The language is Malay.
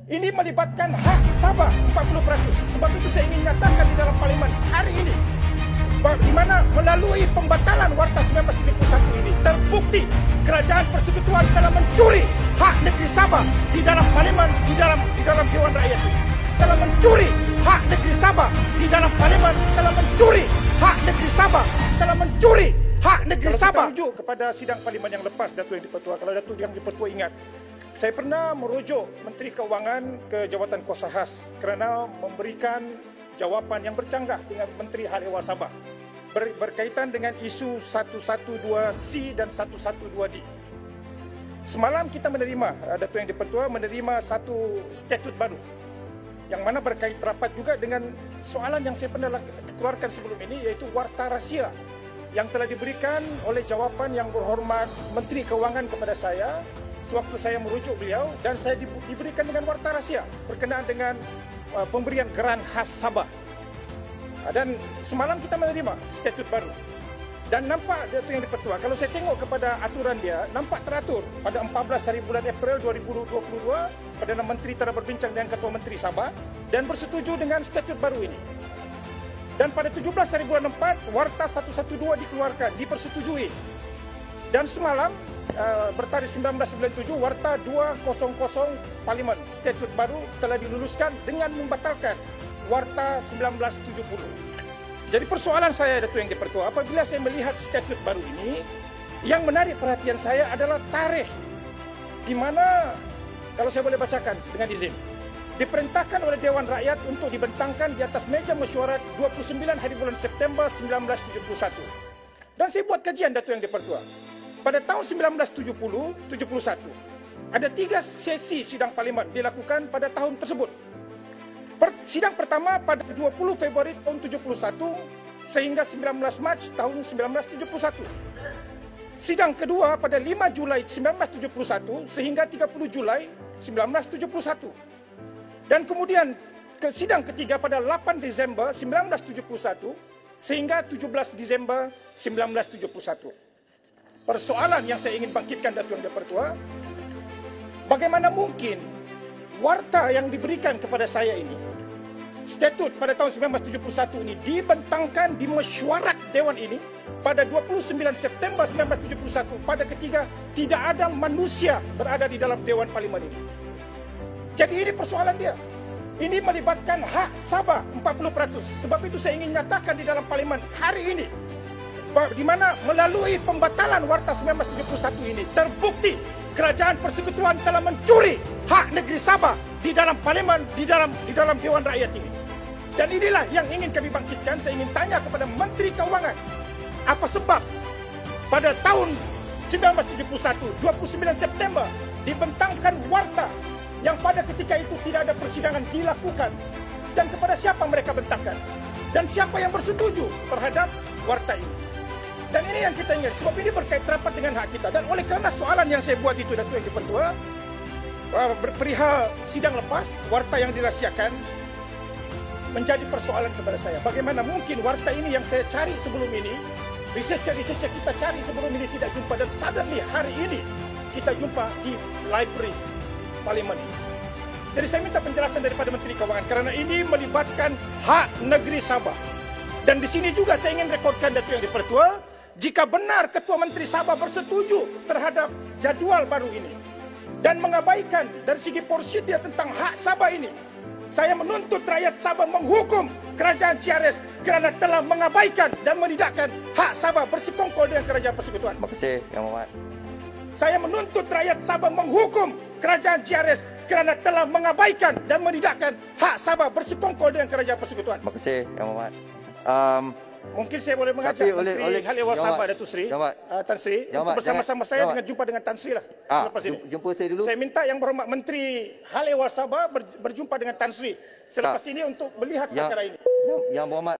Ini melibatkan hak Sabah 40%. Sebab itu saya ingin nyatakan di dalam parlimen hari ini, di mana melalui pembatalan Warta 1971 ini terbukti kerajaan persekutuan telah mencuri hak negeri Sabah di dalam parlimen, di dalam Dewan Rakyat ini. Telah mencuri hak negeri Sabah di dalam parlimen, telah mencuri hak negeri Sabah, telah mencuri hak negeri Sabah. Kita rujuk kepada sidang parlimen yang lepas, Datuk Yang di-Pertua. Kalau Datuk Yang di-Pertua ingat, saya pernah merujuk Menteri Keuangan ke Jawatan Kuasa Khas kerana memberikan jawapan yang bercanggah dengan Menteri Hal Ehwal Sabah berkaitan dengan isu 112C dan 112D. Semalam kita menerima, Datuk Yang di-Pertua menerima satu statut baru yang mana berkait rapat juga dengan soalan yang saya pernah keluarkan sebelum ini, iaitu warta rahsia yang telah diberikan oleh jawapan yang berhormat Menteri Keuangan kepada saya sewaktu saya merujuk beliau, dan saya diberikan dengan warta rahsia berkenaan dengan pemberian geran khas Sabah. Dan semalam kita menerima statut baru. Dan nampak, Datuk Yang di-Pertua, kalau saya tengok kepada aturan dia, nampak teratur pada 14 hari bulan April 2022, Perdana Menteri telah berbincang dengan Ketua Menteri Sabah dan bersetuju dengan statut baru ini. Dan pada 17 hari bulan 4, Warta 112 dikeluarkan, dipersetujui. Dan semalam, bertarikh 1997, Warta 200 Parlimen, statut baru telah diluluskan dengan membatalkan Warta 1970. Jadi persoalan saya, Datuk Yang di-Pertua, apabila saya melihat statut baru ini, yang menarik perhatian saya adalah tarikh di mana, kalau saya boleh bacakan dengan izin, diperintahkan oleh Dewan Rakyat untuk dibentangkan di atas meja mesyuarat 29 hari bulan September 1971. Dan saya buat kajian, Datuk Yang di-Pertua. Pada tahun 1970-71, ada 3 sesi sidang parlimen dilakukan pada tahun tersebut. Sidang pertama pada 20 Februari tahun 71 sehingga 19 Mac tahun 1971. Sidang kedua pada 5 Julai 1971 sehingga 30 Julai 1971. Dan kemudian sidang ketiga pada 8 Desember 1971 sehingga 17 Desember 1971. Persoalan yang saya ingin bangkitkan, Datuk Yang di-Pertua, bagaimana mungkin warta yang diberikan kepada saya ini, statut pada tahun 1971 ini, dibentangkan di mesyuarat Dewan ini pada 29 September 1971, pada ketika tidak ada manusia berada di dalam Dewan Parlimen ini. Jadi ini persoalan dia. Ini melibatkan hak Sabah 40%. Sebab itu saya ingin nyatakan di dalam parlimen hari ini, di mana melalui pembatalan Warta 1971 ini terbukti kerajaan persekutuan telah mencuri hak negeri Sabah di dalam parlimen, di dalam Dewan Rakyat ini. Dan inilah yang ingin kami bangkitkan. Saya ingin tanya kepada Menteri Keuangan, apa sebab pada tahun 1971, 29 September, dibentangkan warta yang pada ketika itu tidak ada persidangan dilakukan, dan kepada siapa mereka bentangkan, dan siapa yang bersetuju terhadap warta ini. Dan ini yang kita ingat, sebab ini berkait rapat dengan hak kita. Dan oleh kerana soalan yang saya buat itu, Datuk Yang di-Pertua, perihal sidang lepas, warta yang dirahsiakan, menjadi persoalan kepada saya. Bagaimana mungkin warta ini yang saya cari sebelum ini, researcher kita cari sebelum ini tidak jumpa, dan suddenly hari ini kita jumpa di library parlimen ini. Jadi saya minta penjelasan daripada Menteri Keuangan kerana ini melibatkan hak negeri Sabah. Dan di sini juga saya ingin rekodkan, Datuk Yang di-Pertua, jika benar Ketua Menteri Sabah bersetuju terhadap jadual baru ini dan mengabaikan dari segi porsi dia tentang hak Sabah ini, saya menuntut rakyat Sabah menghukum kerajaan CRS kerana telah mengabaikan dan menidakkan hak Sabah bersekongkol dengan kerajaan persekutuan. Terima kasih, Yang Berhormat. Saya menuntut rakyat Sabah menghukum kerajaan CRS kerana telah mengabaikan dan menidakkan hak Sabah bersekongkol dengan kerajaan persekutuan. Terima kasih, Yang Berhormat. Mungkin saya boleh mengajak Menteri Hal Ehwal Sabah, Datuk Sri, Tan Sri, untuk bersama-sama saya dengan jumpa dengan Tan Sri lah selepas ini. Jumpa saya dulu. Saya minta Yang Berhormat Menteri Hal Ehwal Sabah berjumpa dengan Tan Sri selepas ini untuk melihat perkara ini. Yang Berhormat.